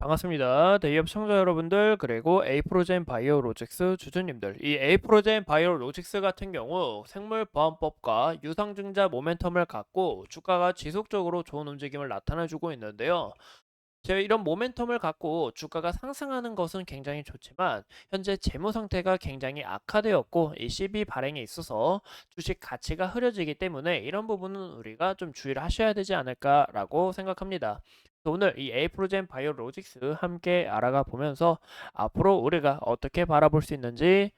반갑습니다. 대기업 시청자 여러분들, 그리고 에이프로젠 바이오로직스 주주님들. 이 에이프로젠 바이오로직스 같은 경우 생물보안법과 유상증자 모멘텀을 갖고 주가가 지속적으로 좋은 움직임을 나타내주고 있는데요. 제가 이런 모멘텀을 갖고 주가가 상승하는 것은 굉장히 좋지만 현재 재무 상태가 굉장히 악화되었고 이 CB 발행에 있어서 주식 가치가 흐려지기 때문에 이런 부분은 우리가 좀 주의를 하셔야 되지 않을까라고 생각합니다. 오늘 이 에이프로젠 바이오로직스 함께 알아가 보면서 앞으로 우리가 어떻게 바라볼 수 있는지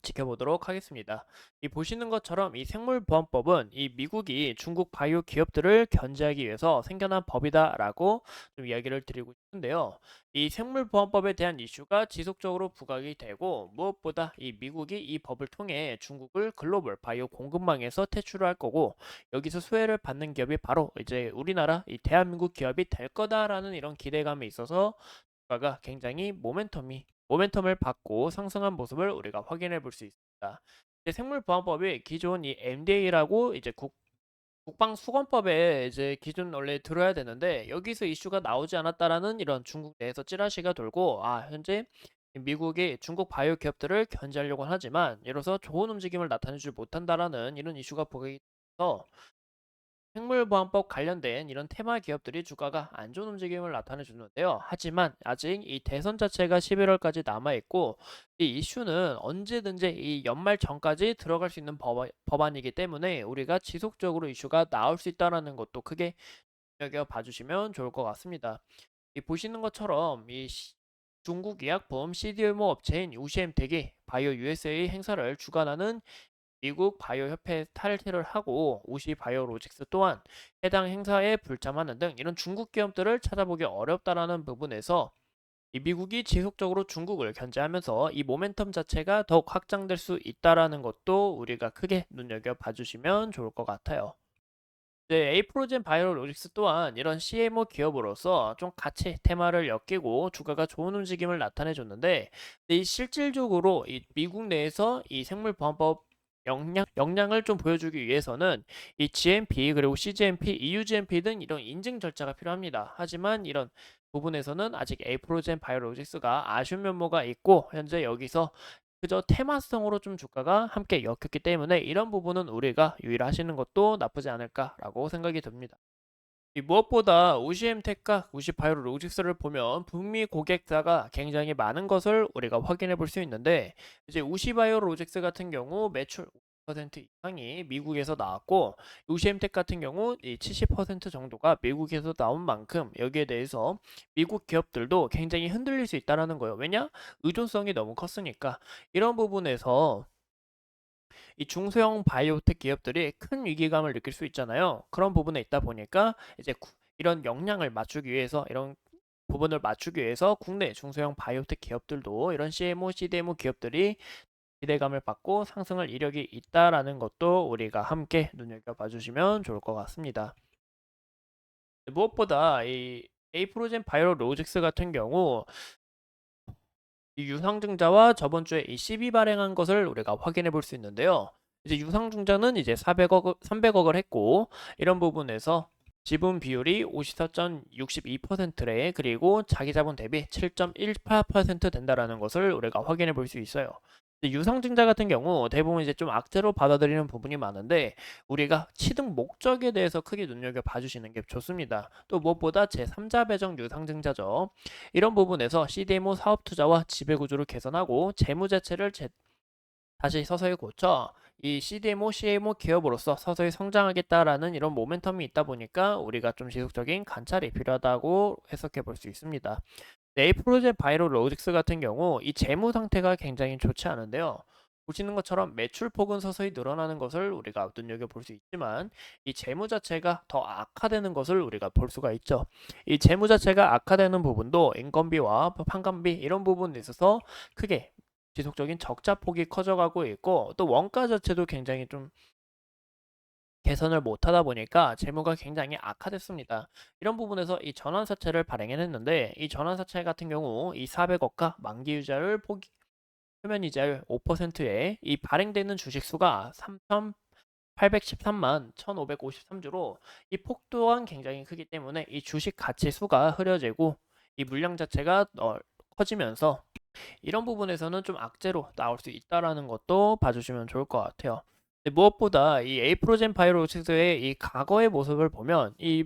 지켜보도록 하겠습니다. 이 보시는 것처럼 이 생물보안법은 이 미국이 중국 바이오 기업들을 견제하기 위해서 생겨난 법이다라고 좀 이야기를 드리고 싶은데요. 이 생물보안법에 대한 이슈가 지속적으로 부각이 되고 무엇보다 이 미국이 이 법을 통해 중국을 글로벌 바이오 공급망에서 퇴출을 할 거고 여기서 수혜를 받는 기업이 바로 이제 우리나라 이 대한민국 기업이 될 거다라는 이런 기대감이 있어서 주가가 굉장히 모멘텀을 받고 상승한 모습을 우리가 확인해 볼 수 있습니다. 이제 생물보안법이 기존 이 MDA라고 이제 국방수권법에 이제 기준 원래 들어야 되는데 여기서 이슈가 나오지 않았다라는 이런 중국 내에서 찌라시가 돌고 현재 미국이 중국 바이오 기업들을 견제하려고 하지만 이로써 좋은 움직임을 나타내지 못한다라는 이런 이슈가 보이기 돼서 생물보안법 관련된 이런 테마 기업들이 주가가 안 좋은 움직임을 나타내 주는데요. 하지만 아직 이 대선 자체가 11월까지 남아 있고 이 이슈는 언제든지 이 연말 전까지 들어갈 수 있는 법안이기 때문에 우리가 지속적으로 이슈가 나올 수 있다는 것도 크게 눈여겨 봐주시면 좋을 것 같습니다. 이 보시는 것처럼 중국 의약품 CDMO 업체인 UCM택이 바이오 USA 행사를 주관하는 미국 바이오 협회에 탈퇴를 하고 우시 바이오로직스 또한 해당 행사에 불참하는 등 이런 중국 기업들을 찾아보기 어렵다라는 부분에서 이 미국이 지속적으로 중국을 견제하면서 이 모멘텀 자체가 더욱 확장될 수 있다라는 것도 우리가 크게 눈여겨 봐주시면 좋을 것 같아요. 이제 에이프로젠 바이오로직스 또한 이런 CMO 기업으로서 좀 같이 테마를 엮이고 주가가 좋은 움직임을 나타내줬는데 이 실질적으로 이 미국 내에서 이 생물보안법 역량을 좀 보여주기 위해서는 이 GMP 그리고 CGMP, EU GMP 등 이런 인증 절차가 필요합니다. 하지만 이런 부분에서는 아직 에이프로젠 바이오로직스가 아쉬운 면모가 있고 현재 여기서 그저 테마성으로 좀 주가가 함께 엮였기 때문에 이런 부분은 우리가 유의하시는 것도 나쁘지 않을까라고 생각이 듭니다. 이 무엇보다 OCM텍과 우시바이오로직스를 보면 북미 고객사가 굉장히 많은 것을 우리가 확인해 볼 수 있는데 이제 우시바이오로직스 같은 경우 매출 50% 이상이 미국에서 나왔고 우시엠텍 같은 경우 이 70% 정도가 미국에서 나온 만큼 여기에 대해서 미국 기업들도 굉장히 흔들릴 수 있다라는 거예요. 왜냐? 의존성이 너무 컸으니까. 이런 부분에서 이 중소형 바이오텍 기업들이 큰 위기감을 느낄 수 있잖아요. 그런 부분에 있다 보니까 이제 이런 역량을 맞추기 위해서 이런 부분을 맞추기 위해서 국내 중소형 바이오텍 기업들도 이런 CMO, CDMO 기업들이 기대감을 받고 상승할 이력이 있다라는 것도 우리가 함께 눈여겨봐 주시면 좋을 것 같습니다. 무엇보다 이 에이프로젠 바이오로직스 같은 경우 이 유상증자와 저번 주에 이 CB 발행한 것을 우리가 확인해 볼 수 있는데요. 이제 유상증자는 이제 300억을 했고 이런 부분에서 지분 비율이 54.62%래 그리고 자기 자본 대비 7.18% 된다라는 것을 우리가 확인해 볼 수 있어요. 유상증자 같은 경우 대부분 이제 좀 악재로 받아들이는 부분이 많은데 우리가 취득 목적에 대해서 크게 눈여겨 봐주시는 게 좋습니다. 또 무엇보다 제3자 배정 유상증자죠. 이런 부분에서 CDMO 사업 투자와 지배 구조를 개선하고 재무 자체를 다시 서서히 고쳐 이 CDMO, CMO 기업으로서 서서히 성장하겠다라는 이런 모멘텀이 있다 보니까 우리가 좀 지속적인 관찰이 필요하다고 해석해 볼 수 있습니다. 네이프로제 바이오로직스 같은 경우 이 재무 상태가 굉장히 좋지 않은데요. 보시는 것처럼 매출폭은 서서히 늘어나는 것을 우리가 눈여겨볼 수 있지만 이 재무 자체가 더 악화되는 것을 우리가 볼 수가 있죠. 이 재무 자체가 악화되는 부분도 인건비와 판관비 이런 부분에 있어서 크게 지속적인 적자폭이 커져가고 있고 또 원가 자체도 굉장히 좀 개선을 못하다 보니까 재무가 굉장히 악화됐습니다. 이런 부분에서 이 전환사채를 발행했는데 이 전환사채 같은 경우 이 400억과 만기이자율 표면이자율 5%에 이 발행되는 주식수가 3,813만 1,553주로 이 폭 또한 굉장히 크기 때문에 이 주식 가치 수가 흐려지고 이 물량 자체가 커지면서 이런 부분에서는 좀 악재로 나올 수 있다라는 것도 봐주시면 좋을 것 같아요. 근데 무엇보다 이 에이프로젠 바이오로직스의 이 과거의 모습을 보면 이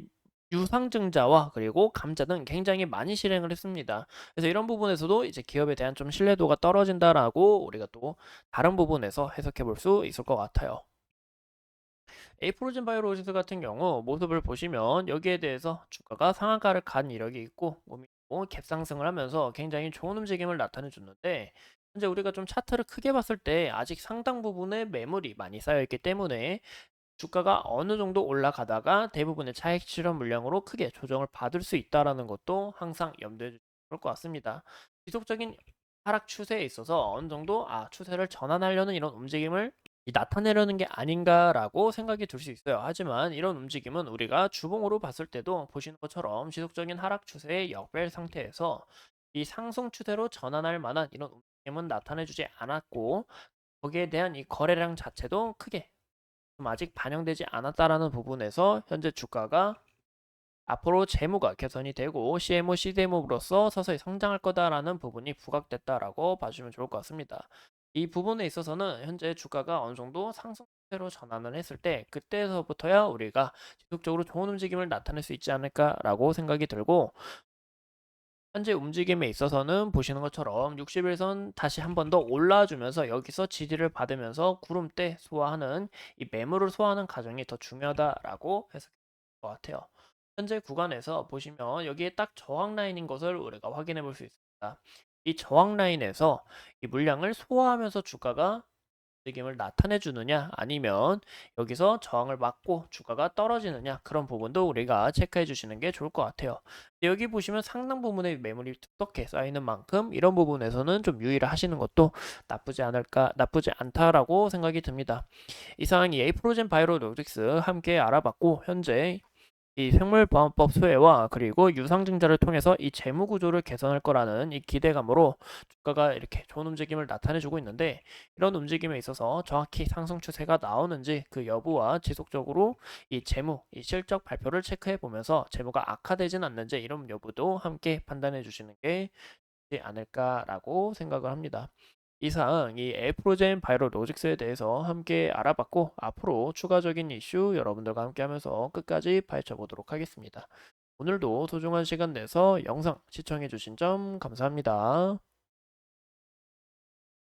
유상증자와 그리고 감자 등 굉장히 많이 실행을 했습니다. 그래서 이런 부분에서도 이제 기업에 대한 좀 신뢰도가 떨어진다라고 우리가 또 다른 부분에서 해석해 볼 수 있을 것 같아요. 에이프로젠 바이오로직스 같은 경우 모습을 보시면 여기에 대해서 주가가 상한가를 간 이력이 있고 갭상승을 하면서 굉장히 좋은 움직임을 나타내 줬는데, 현재 우리가 좀 차트를 크게 봤을 때 아직 상당 부분의 매물이 많이 쌓여 있기 때문에 주가가 어느 정도 올라가다가 대부분의 차익 실현 물량으로 크게 조정을 받을 수 있다라는 것도 항상 염두에 두시면 좋을 것 같습니다. 지속적인 하락 추세에 있어서 어느 정도 추세를 전환하려는 이런 움직임을 나타내려는 게 아닌가라고 생각이 들 수 있어요. 하지만 이런 움직임은 우리가 주봉으로 봤을 때도 보시는 것처럼 지속적인 하락 추세의 역별 상태에서 이 상승 추세로 전환할 만한 이런 움직임은 나타내주지 않았고, 거기에 대한 이 거래량 자체도 크게 좀 아직 반영되지 않았다라는 부분에서 현재 주가가 앞으로 재무가 개선이 되고 CMO, CDMO로서 서서히 성장할 거다라는 부분이 부각됐다라고 봐주면 좋을 것 같습니다. 이 부분에 있어서는 현재 주가가 어느 정도 상승세로 전환을 했을 때 그때서부터야 우리가 지속적으로 좋은 움직임을 나타낼 수 있지 않을까라고 생각이 들고, 현재 움직임에 있어서는 보시는 것처럼 60일선 다시 한 번 더 올라주면서 여기서 지지를 받으면서 구름대 소화하는 이 매물을 소화하는 과정이 더 중요하다라고 해석할 것 같아요. 현재 구간에서 보시면 여기에 딱 저항 라인인 것을 우리가 확인해 볼 수 있습니다. 이 저항 라인에서 이 물량을 소화하면서 주가가 움직임을 나타내 주느냐, 아니면 여기서 저항을 맞고 주가가 떨어지느냐, 그런 부분도 우리가 체크해 주시는 게 좋을 것 같아요. 여기 보시면 상당 부분의 매물이 두껍게 쌓이는 만큼 이런 부분에서는 좀 유의를 하시는 것도 나쁘지 않다라고 생각이 듭니다. 이상 이 에이프로젠 바이오로직스 함께 알아봤고, 현재 이 생물보안법 소외와 그리고 유상증자를 통해서 이 재무 구조를 개선할 거라는 이 기대감으로 주가가 이렇게 좋은 움직임을 나타내주고 있는데, 이런 움직임에 있어서 정확히 상승 추세가 나오는지 그 여부와 지속적으로 이 재무, 이 실적 발표를 체크해 보면서 재무가 악화되진 않는지 이런 여부도 함께 판단해 주시는 게 좋지 않을까라고 생각을 합니다. 이상 이 에프로젠 바이오로직스에 대해서 함께 알아봤고, 앞으로 추가적인 이슈 여러분들과 함께 하면서 끝까지 파헤쳐 보도록 하겠습니다. 오늘도 소중한 시간 내서 영상 시청해 주신 점 감사합니다.